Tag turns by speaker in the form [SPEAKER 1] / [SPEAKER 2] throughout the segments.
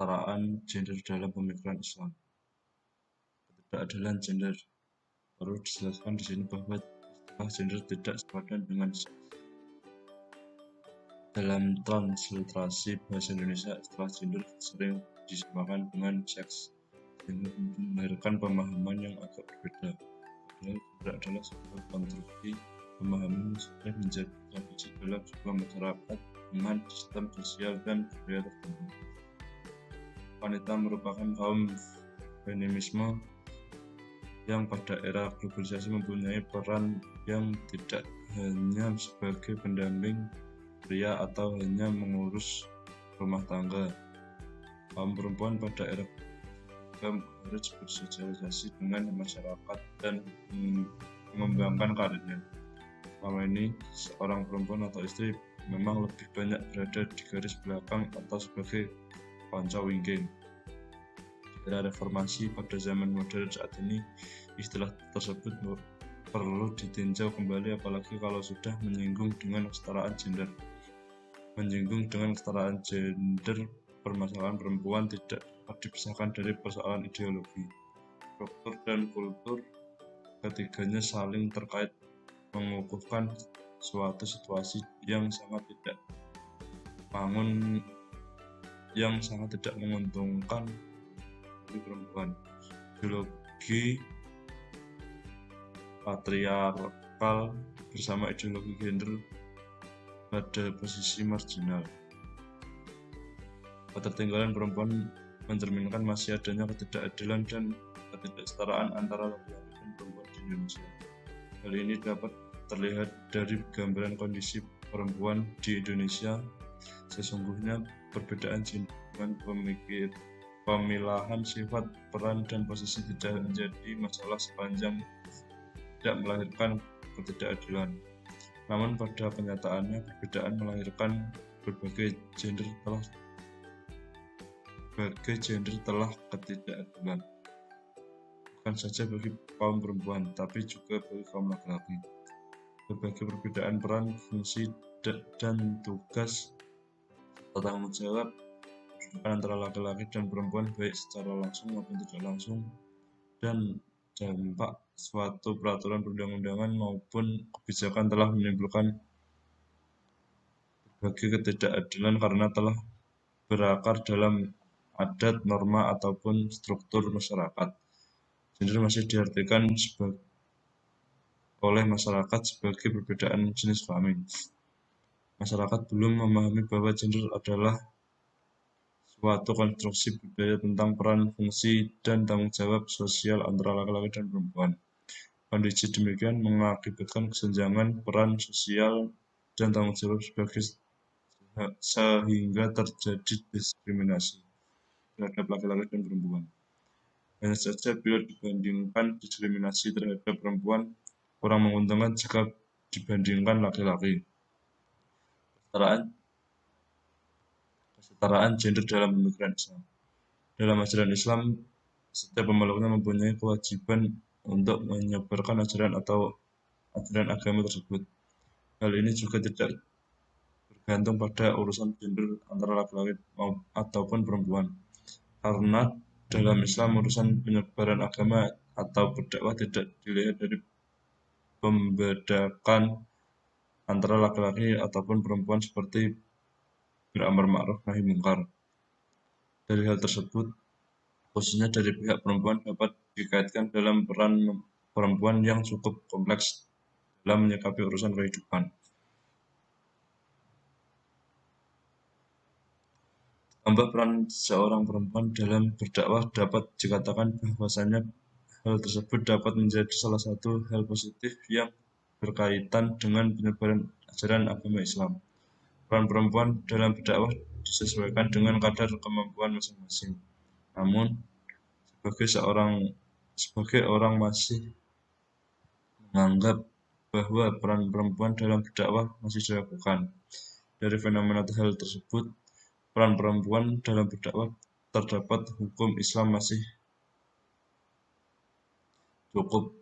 [SPEAKER 1] kesetaraan gender dalam pemikiran Islam. Ketidakadilan gender. Perlu dijelaskan di sini bahwa istilah gender tidak sepadan dengan seks. Dalam transliterasi bahasa Indonesia, istilah gender sering disamakan dengan seks, sehingga melahirkan pemahaman yang agak berbeda. Padahal gender adalah sebuah konstruksi pemahaman yang sudah menjadi tradisi dalam sebuah masyarakat dengan sistem sosial dan budaya tertentu. Wanita merupakan kaum feminisme yang pada era globalisasi mempunyai peran yang tidak hanya sebagai pendamping pria atau hanya mengurus rumah tangga. Kaum perempuan pada era juga harus bersosialisasi dengan masyarakat dan mengembangkan karirnya. Selama ini, seorang perempuan atau istri memang lebih banyak berada di garis belakang atau sebagai panca wingking. Di era reformasi pada zaman modern saat ini, istilah tersebut perlu ditinjau kembali, apalagi kalau sudah menyinggung dengan kesetaraan gender. Menyinggung dengan kesetaraan gender, permasalahan perempuan tidak dapat dipisahkan dari persoalan ideologi, struktur, dan kultur. Ketiganya saling terkait, mengukuhkan suatu situasi yang sangat tidak menguntungkan bagi perempuan. Ideologi patriarkal bersama ideologi gender pada posisi marginal. Ketertinggalan perempuan mencerminkan masih adanya ketidakadilan dan ketidaksetaraan antara laki-laki dan perempuan di Indonesia. Hal ini dapat terlihat dari gambaran kondisi perempuan di Indonesia. Sesungguhnya perbedaan gender dengan pemilahan sifat, peran, dan posisi tidak menjadi masalah sepanjang tidak melahirkan ketidakadilan. Namun pada kenyataannya perbedaan melahirkan berbagai gender telah ketidakadilan, bukan saja bagi kaum perempuan, tapi juga bagi kaum laki-laki. Berbagai perbedaan peran, fungsi, dan tugas serta tanggung jawab antara laki-laki dan perempuan, baik secara langsung maupun tidak langsung, dan dampak suatu peraturan perundang-undangan maupun kebijakan telah menimbulkan berbagai ketidakadilan karena telah berakar dalam adat, norma, ataupun struktur masyarakat. Gender masih diartikan oleh masyarakat sebagai perbedaan jenis kelamin. Masyarakat belum memahami bahwa gender adalah suatu konstruksi budaya tentang peran, fungsi, dan tanggung jawab sosial antara laki-laki dan perempuan. Kondisi demikian mengakibatkan kesenjangan peran sosial dan tanggung jawab sehingga terjadi diskriminasi terhadap laki-laki dan perempuan. Hanya saja bila dibandingkan, diskriminasi terhadap perempuan kurang menguntungkan jika dibandingkan laki-laki. Kesetaraan gender dalam pemikiran Islam. Dalam ajaran Islam, setiap pemeluknya mempunyai kewajiban untuk menyebarkan ajaran agama tersebut. Hal ini juga tidak bergantung pada urusan gender antara laki-laki ataupun perempuan, karena dalam Islam urusan penyebaran agama atau berdakwah tidak dilihat dari pembedakan antara laki-laki ataupun perempuan seperti beramar ma'ruf nahi mungkar. Dari hal tersebut, khususnya dari pihak perempuan, dapat dikaitkan dalam peran perempuan yang cukup kompleks dalam menyikapi urusan kehidupan. Tambah peran seorang perempuan dalam berdakwah, dapat dikatakan bahwasanya hal tersebut dapat menjadi salah satu hal positif yang berkaitan dengan penyebaran ajaran agama Islam. Peran perempuan dalam berdakwah disesuaikan dengan kadar kemampuan masing-masing. Namun, sebagai orang masih menganggap bahwa peran perempuan dalam berdakwah masih diragukan. Dari fenomena hal tersebut, peran perempuan dalam berdakwah terdapat hukum Islam masih cukup.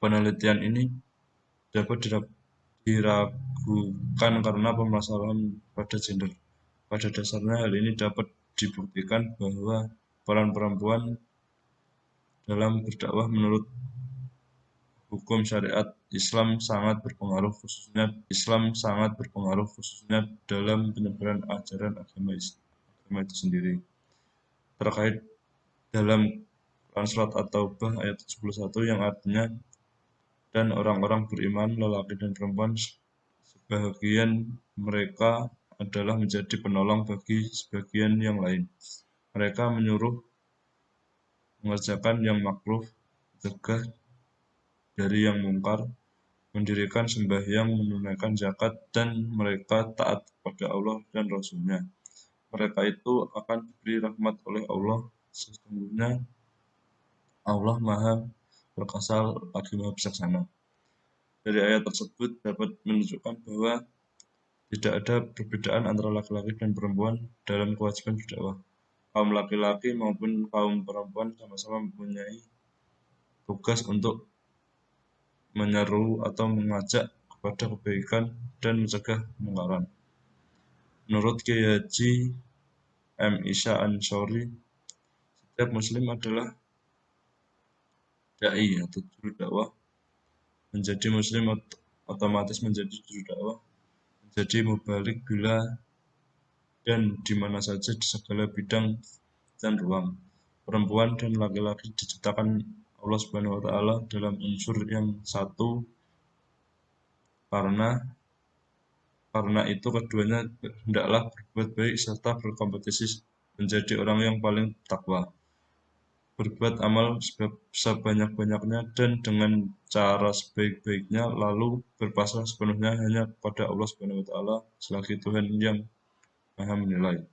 [SPEAKER 1] Penelitian ini dapat diragukan karena permasalahan pada gender. Pada dasarnya hal ini dapat dibuktikan bahwa peran perempuan dalam berdakwah menurut hukum syariat Islam sangat berpengaruh khususnya dalam penyebaran ajaran agama itu sendiri. Terkait dalam Quran Surat At-Taubah ayat 71 yang artinya, dan orang-orang beriman, lelaki dan perempuan, sebagian mereka adalah menjadi penolong bagi sebagian yang lain. Mereka menyuruh mengerjakan yang makruh, mencegah dari yang mungkar, mendirikan sembahyang, menunaikan zakat, dan mereka taat kepada Allah dan Rasul-Nya. Mereka itu akan diberi rahmat oleh Allah. Sesungguhnya Allah Maha Perkasa lagi Maha Bijaksana. Dari ayat tersebut dapat menunjukkan bahwa tidak ada perbedaan antara laki-laki dan perempuan dalam kewajiban berdakwah. Kaum laki-laki maupun kaum perempuan sama-sama mempunyai tugas untuk menyeru atau mengajak kepada kebaikan dan mencegah kemungkaran. Menurut Kiai Haji M. Isya Ansori, setiap muslim adalah dai atau juru dakwah. Menjadi muslim otomatis menjadi juru dakwah, menjadi mubalik bila dan di mana saja di segala bidang dan ruang. Perempuan dan laki-laki diciptakan Allah Subhanahu wa taala dalam unsur yang satu, karena itu keduanya hendaklah berbuat baik serta berkompetisi menjadi orang yang paling takwa. Berbuat amal sebanyak-banyaknya dan dengan cara sebaik-baiknya, lalu berpasrah sepenuhnya hanya kepada Allah Subhanahu wa taala selagi Tuhan yang Maha menilai.